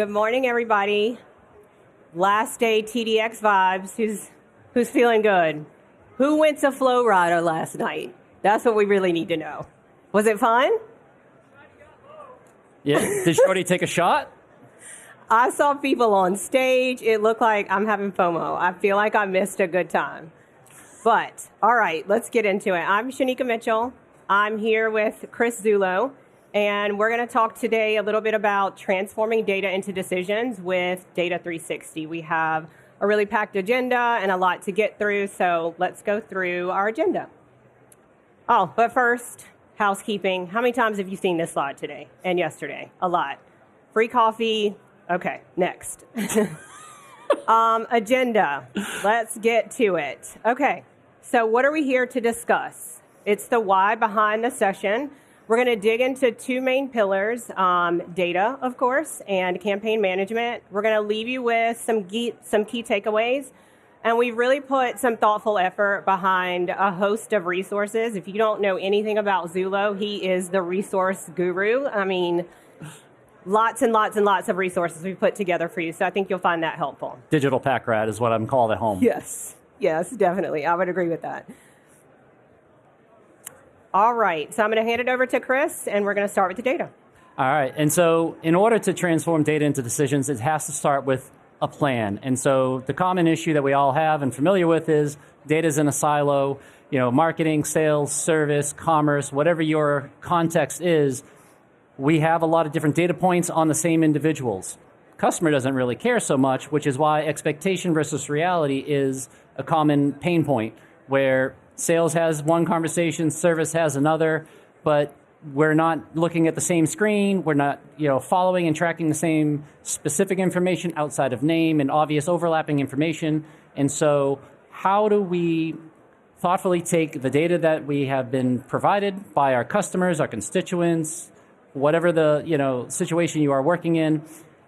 Good morning, everybody. Last day TDX vibes. Who's feeling good? Who went to Flow Rider last night? That's what we really need to know. Was it fun? Yeah. Did Shorty take a shot? I saw people on stage. It looked like I'm having FOMO. I feel like I missed a good time. But, all right, let's get into it. I'm Shanika Mitchell. I'm here with Chris Zullo. And we're going to talk today a little bit about transforming data into decisions with Data 360. We have a really packed agenda and a lot to get through, so let's go through our agenda. Oh, but first, housekeeping. How many times have you seen this slide today and yesterday? A lot. Free coffee. Okay, next. Agenda. Let's get to it. Okay, so what are we here to discuss? It's the why behind the session. We're going to dig into two main pillars, data, of course, and campaign management. We're going to leave you with some key takeaways. And we've really put some thoughtful effort behind a host of resources. If you don't know anything about Zullo, he is the resource guru. I mean, lots and lots and lots of resources we've put together for you. So I think you'll find that helpful. Digital pack rat is what I'm called at home. Yes, definitely. I would agree with that. All right, so I'm going to hand it over to Chris, and we're going to start with the data. All right, and so in order to transform data into decisions, it has to start with a plan. And so the common issue that we all have and familiar with is data's in a silo, marketing, sales, service, commerce, whatever your context is, we have a lot of different data points on the same individuals. Customer doesn't really care so much, which is why expectation versus reality is a common pain point, where sales has one conversation, service has another, but we're not looking at the same screen. We're not, following and tracking the same specific information outside of name and obvious overlapping information. And so how do we thoughtfully take the data that we have been provided by our customers, our constituents, whatever the, situation you are working in,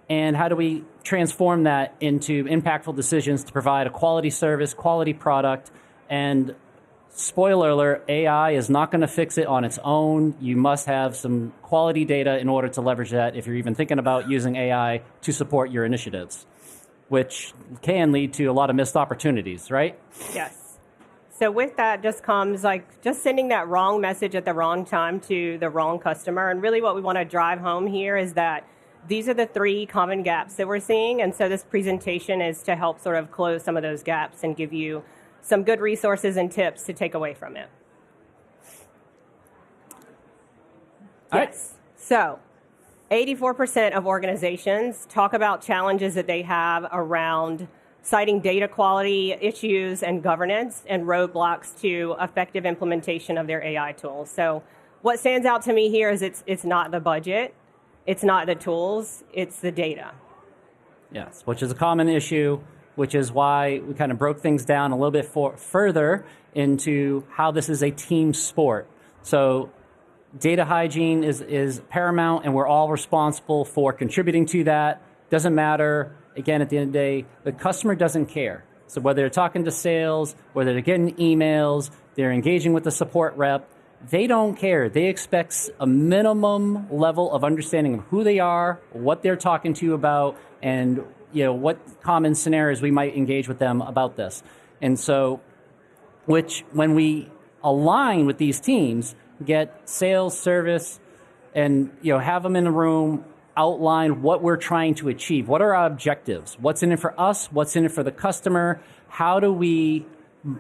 and how do we transform that into impactful decisions to provide a quality service, quality product, and spoiler alert, AI is not going to fix it on its own. You must have some quality data in order to leverage that if you're even thinking about using AI to support your initiatives, which can lead to a lot of missed opportunities, right? Yes. So with that just comes just sending that wrong message at the wrong time to the wrong customer. And really what we want to drive home here is that these are the three common gaps that we're seeing. And so this presentation is to help sort of close some of those gaps and give you some good resources and tips to take away from it. Yes. So 84% of organizations talk about challenges that they have around citing data quality issues and governance and roadblocks to effective implementation of their AI tools. So what stands out to me here is it's not the budget, it's not the tools, it's the data. Yes, which is a common issue, which is why we kind of broke things down a little bit further into how this is a team sport. So data hygiene is paramount, and we're all responsible for contributing to that. Doesn't matter, again, at the end of the day, the customer doesn't care. So whether they're talking to sales, whether they're getting emails, they're engaging with the support rep, they don't care. They expect a minimum level of understanding of who they are, what they're talking to you about, and what common scenarios we might engage with them about this. And so, which when we align with these teams, get sales, service, and have them in a room, outline what we're trying to achieve. What are our objectives? What's in it for us? What's in it for the customer? How do we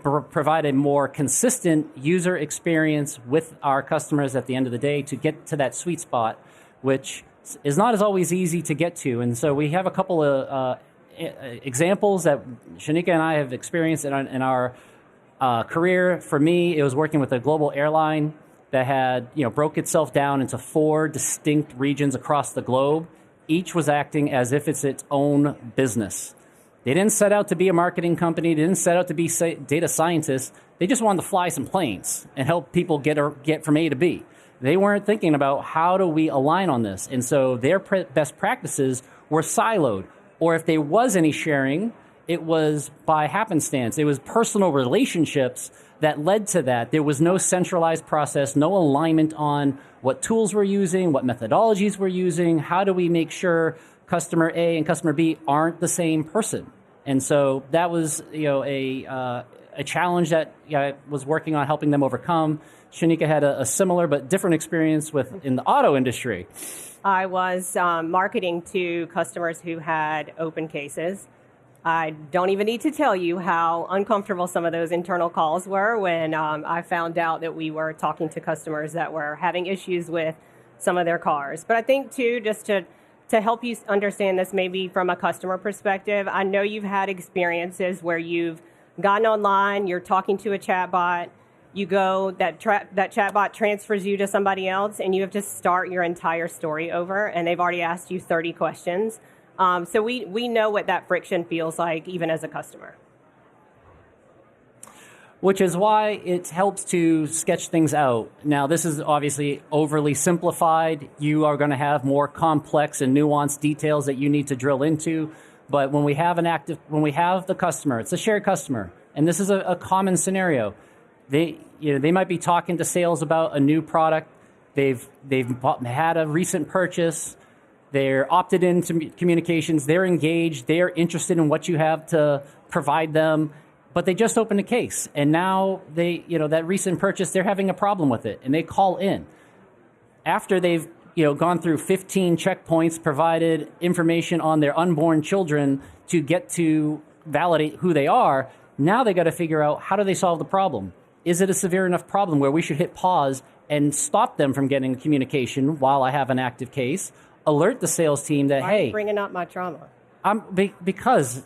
provide a more consistent user experience with our customers at the end of the day to get to that sweet spot, which is not as always easy to get to. And so we have a couple of examples that Shanika and I have experienced in our career. For me, it was working with a global airline that had broke itself down into 4 distinct regions across the globe. Each was acting as if it's its own business. They didn't set out to be a marketing company. They didn't set out to be data scientists. They just wanted to fly some planes and help people get from A to B. They weren't thinking about how do we align on this. And so their best practices were siloed. Or if there was any sharing, it was by happenstance. It was personal relationships that led to that. There was no centralized process, no alignment on what tools we're using, what methodologies we're using. How do we make sure customer A and customer B aren't the same person. And so that was, a challenge that I was working on helping them overcome. Shanika had a similar but different experience in the auto industry. I was marketing to customers who had open cases. I don't even need to tell you how uncomfortable some of those internal calls were when I found out that we were talking to customers that were having issues with some of their cars. But I think, too, just to help you understand this maybe from a customer perspective, I know you've had experiences where you've gotten online, you're talking to a chatbot, you go, that chatbot transfers you to somebody else, and you have to start your entire story over, and they've already asked you 30 questions. So we know what that friction feels like, even as a customer. Which is why it helps to sketch things out. Now, this is obviously overly simplified. You are going to have more complex and nuanced details that you need to drill into. But when we have the customer, it's a shared customer, and this is a common scenario. They might be talking to sales about a new product. They've had a recent purchase. They're opted into communications. They're engaged. They're interested in what you have to provide them. But they just opened a case, and now that recent purchase, they're having a problem with it, and they call in after they've gone through 15 checkpoints, provided information on their unborn children to get to validate who they are. Now they got to figure out, how do they solve the problem? Is it a severe enough problem where we should hit pause and stop them from getting communication while I have an active case? Alert the sales team that, Why are you bringing up my trauma? Because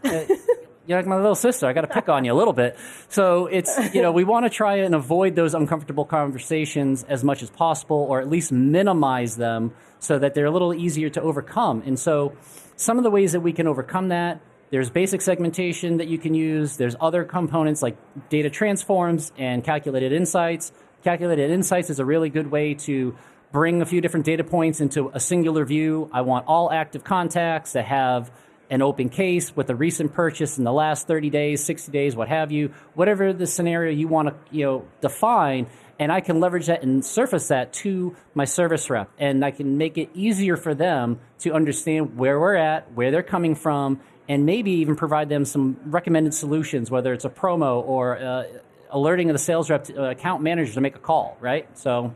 you're like my little sister. I got to pick on you a little bit. So it's, we want to try and avoid those uncomfortable conversations as much as possible, or at least minimize them so that they're a little easier to overcome. And so some of the ways that we can overcome that, there's basic segmentation that you can use. There's other components like data transforms and calculated insights. Calculated insights is a really good way to bring a few different data points into a singular view. I want all active contacts that have an open case with a recent purchase in the last 30 days, 60 days, what have you, whatever the scenario you want to define, and I can leverage that and surface that to my service rep, and I can make it easier for them to understand where we're at, where they're coming from, and maybe even provide them some recommended solutions, whether it's a promo or alerting of the sales rep, account manager to make a call, right? So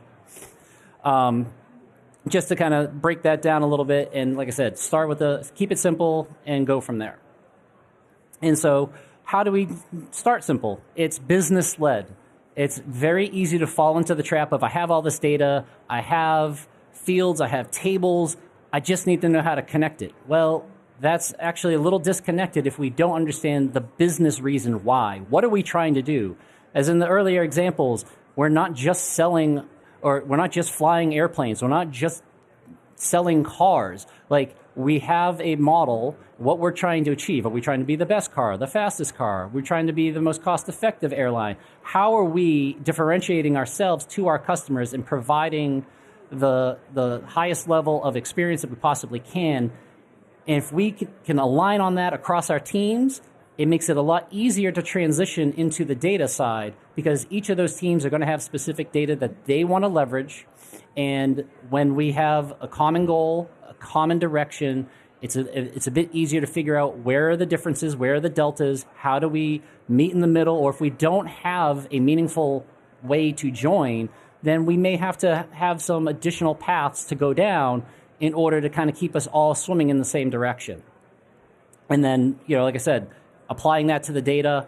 just to kind of break that down a little bit, and like I said, keep it simple and go from there. And so how do we start simple? It's business-led. It's very easy to fall into the trap of, I have all this data, I have fields, I have tables, I just need to know how to connect it. Well, that's actually a little disconnected if we don't understand the business reason why. What are we trying to do? As in the earlier examples, we're not just selling, or we're not just flying airplanes. We're not just selling cars. Like, we have a model, what we're trying to achieve. Are we trying to be the best car, the fastest car? We're trying to be the most cost-effective airline. How are we differentiating ourselves to our customers and providing the highest level of experience that we possibly can? And if we can align on that across our teams, it makes it a lot easier to transition into the data side, because each of those teams are going to have specific data that they want to leverage. And when we have a common goal, a common direction, it's a bit easier to figure out where are the differences, where are the deltas, how do we meet in the middle, or if we don't have a meaningful way to join, then we may have to have some additional paths to go down in order to kind of keep us all swimming in the same direction. And then, like I said, applying that to the data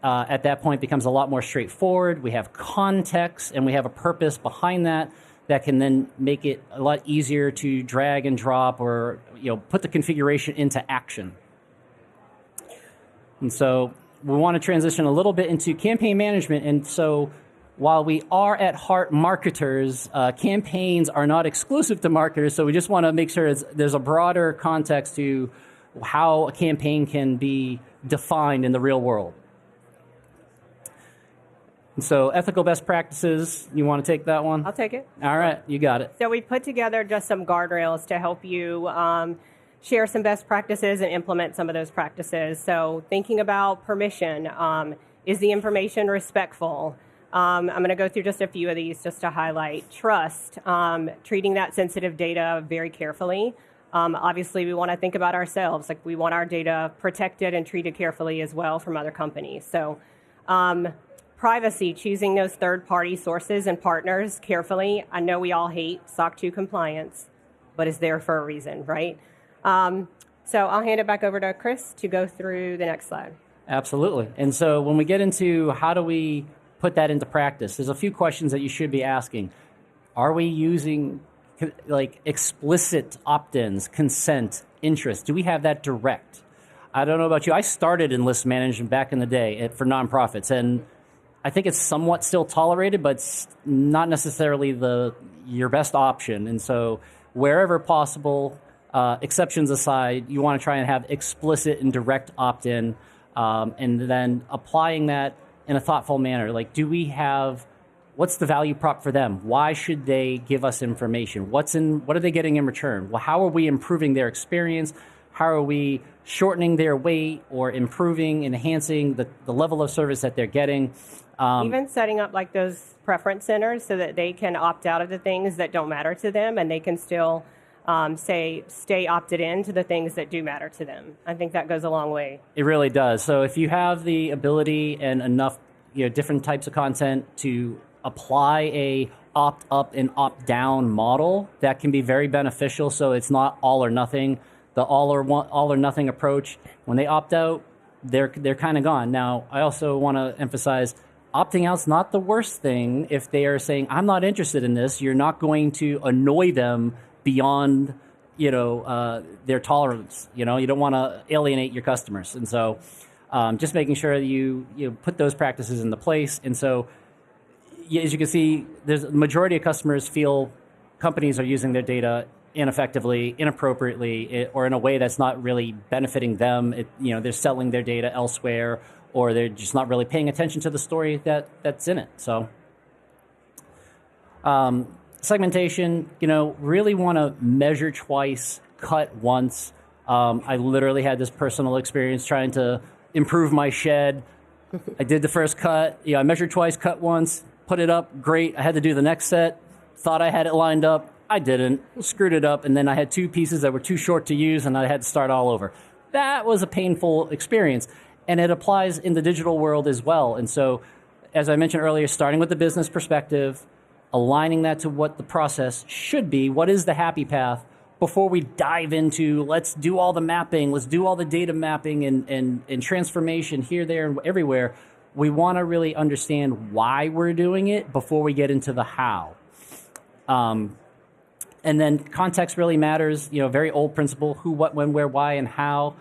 at that point becomes a lot more straightforward. We have context and we have a purpose behind that can then make it a lot easier to drag and drop, or put the configuration into action. And so we want to transition a little bit into campaign management. And so while we are at heart marketers, campaigns are not exclusive to marketers. So we just want to make sure there's a broader context to how a campaign can be defined in the real world. And so ethical best practices, you want to take that one? I'll take it. All right, you got it. So we put together just some guardrails to help you share some best practices and implement some of those practices. So thinking about permission, is the information respectful? I'm going to go through just a few of these just to highlight. Trust, treating that sensitive data very carefully. Obviously, we want to think about ourselves. Like, we want our data protected and treated carefully as well from other companies. So privacy, choosing those third-party sources and partners carefully. I know we all hate SOC 2 compliance, but it's there for a reason, right? So I'll hand it back over to Chris to go through the next slide. Absolutely. And so when we get into how do we put that into practice, there's a few questions that you should be asking. Are we using like explicit opt-ins, consent, interest? Do we have that direct? I don't know about you. I started in list management back in the day for nonprofits, and I think it's somewhat still tolerated, but it's not necessarily your best option. And so wherever possible, exceptions aside, you want to try and have explicit and direct opt-in, and then applying that in a thoughtful manner. Like, what's the value prop for them? Why should they give us information? What are they getting in return? Well, how are we improving their experience? How are we shortening their wait or improving, enhancing the level of service that they're getting? Even setting up like those preference centers so that they can opt out of the things that don't matter to them, and they can still stay opted in to the things that do matter to them. I think that goes a long way. It really does. So if you have the ability and enough different types of content to apply a opt up and opt down model, that can be very beneficial. So it's not all or nothing. The all or nothing approach, when they opt out, they're kind of gone. Now, I also want to emphasize, opting out's not the worst thing. If they are saying, I'm not interested in this, you're not going to annoy them beyond their tolerance. You don't want to alienate your customers. And so just making sure that you put those practices into place. And so as you can see, the majority of customers feel companies are using their data ineffectively, inappropriately, or in a way that's not really benefiting them. They're selling their data elsewhere, or they're just not really paying attention to the story that's in it. So segmentation, really want to measure twice, cut once. I literally had this personal experience trying to improve my shed. I did the first cut. I measured twice, cut once, put it up. Great. I had to do the next set. Thought I had it lined up. I didn't. Screwed it up. And then I had two pieces that were too short to use, and I had to start all over. That was a painful experience. And it applies in the digital world as well. And so, as I mentioned earlier, starting with the business perspective, aligning that to what the process should be, what is the happy path, before we dive into let's do all the mapping, let's do all the data mapping and transformation here, there, and everywhere. We want to really understand why we're doing it before we get into the how. And then context really matters, very old principle, who, what, when, where, why, and how.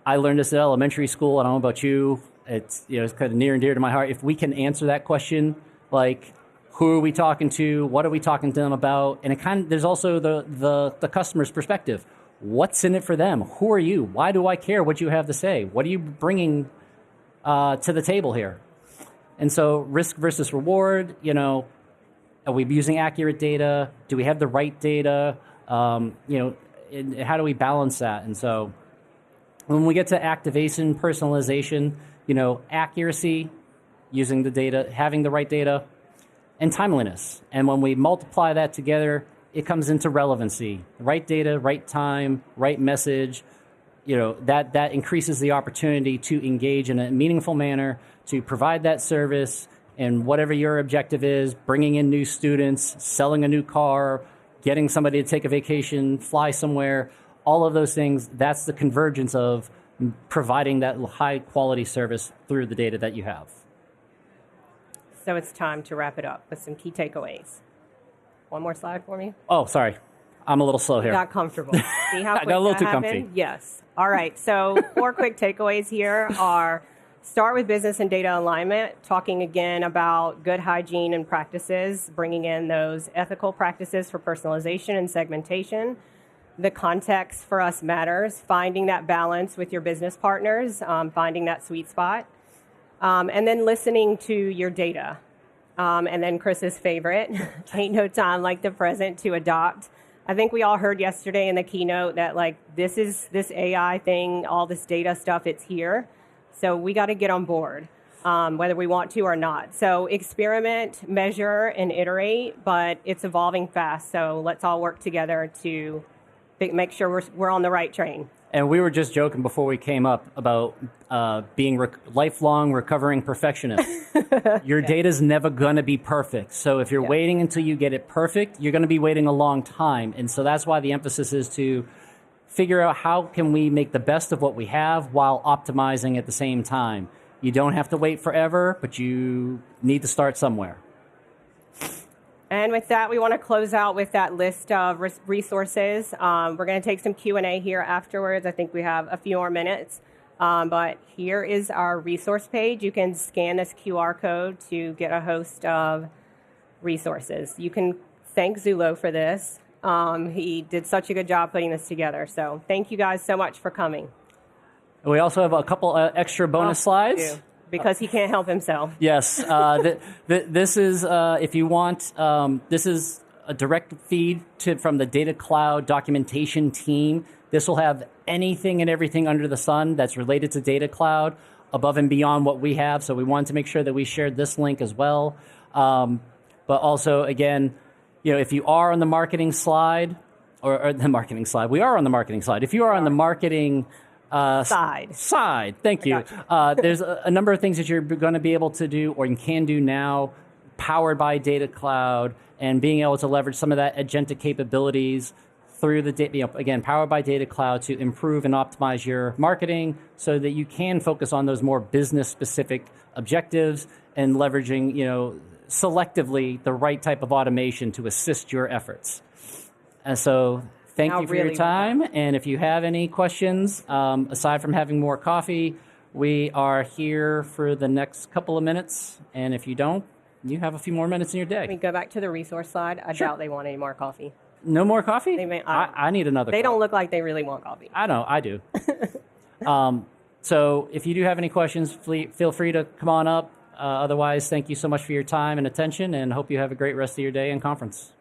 I learned this at elementary school. I don't know about you. It's kind of near and dear to my heart. If we can answer that question, like, who are we talking to? What are we talking to them about? And there's also the customer's perspective. What's in it for them? Who are you? Why do I care what you have to say? What are you bringing to the table here? And so risk versus reward, are we using accurate data? Do we have the right data? And how do we balance that? And so when we get to activation, personalization, accuracy, using the data, having the right data, and timeliness. And when we multiply that together, it comes into relevancy. Right data, right time, right message, that increases the opportunity to engage in a meaningful manner, to provide that service, and whatever your objective is, bringing in new students, selling a new car, getting somebody to take a vacation, fly somewhere, all of those things, that's the convergence of providing that high quality service through the data that you have. So it's time to wrap it up with some key takeaways. One more slide for me. Oh, sorry. I'm a little slow here. Got comfortable. See how quick I got a little that too happened? comfy. Yes. All right. So 4 quick takeaways here are: start with business and data alignment, talking again about good hygiene and practices, bringing in those ethical practices for personalization and segmentation. The context for us matters, finding that balance with your business partners, finding that sweet spot, and then listening to your data. And then Chris's favorite, ain't no time like the present to adopt. I think we all heard yesterday in the keynote that this AI thing, all this data stuff, it's here. So we got to get on board, whether we want to or not. So experiment, measure, and iterate, but it's evolving fast. So let's all work together to make sure we're on the right train. And we were just joking before we came up about being lifelong recovering perfectionists. Your data's never going to be perfect. So if you're waiting until you get it perfect, you're going to be waiting a long time. And so that's why the emphasis is to figure out how can we make the best of what we have while optimizing at the same time. You don't have to wait forever, but you need to start somewhere. And with that, we want to close out with that list of resources. We're going to take some Q&A here afterwards. I think we have a few more minutes. But here is our resource page. You can scan this QR code to get a host of resources. You can thank Zulo for this. He did such a good job putting this together. So thank you guys so much for coming. We also have a couple extra bonus slides. Because he can't help himself. Yes. This is, if you want, this is a direct feed from the Data Cloud documentation team. This will have anything and everything under the sun that's related to Data Cloud above and beyond what we have. So we wanted to make sure that we shared this link as well. But also, again, if you are on the marketing slide, or the marketing slide, we are on the marketing slide. If you are on the marketing side. Thank you. There's a number of things that you're going to be able to do or you can do now, powered by Data Cloud, and being able to leverage some of that agentic capabilities through the again, powered by Data Cloud to improve and optimize your marketing so that you can focus on those more business-specific objectives and leveraging, selectively the right type of automation to assist your efforts. And so thank you for your time. And if you have any questions, aside from having more coffee, we are here for the next couple of minutes. And if you don't, you have a few more minutes in your day. Let me go back to the resource slide. I doubt they want any more coffee. No more coffee? I need another They don't look like they really want coffee. I know, I do. So if you do have any questions, feel free to come on up. Otherwise, thank you so much for your time and attention, and hope you have a great rest of your day and conference.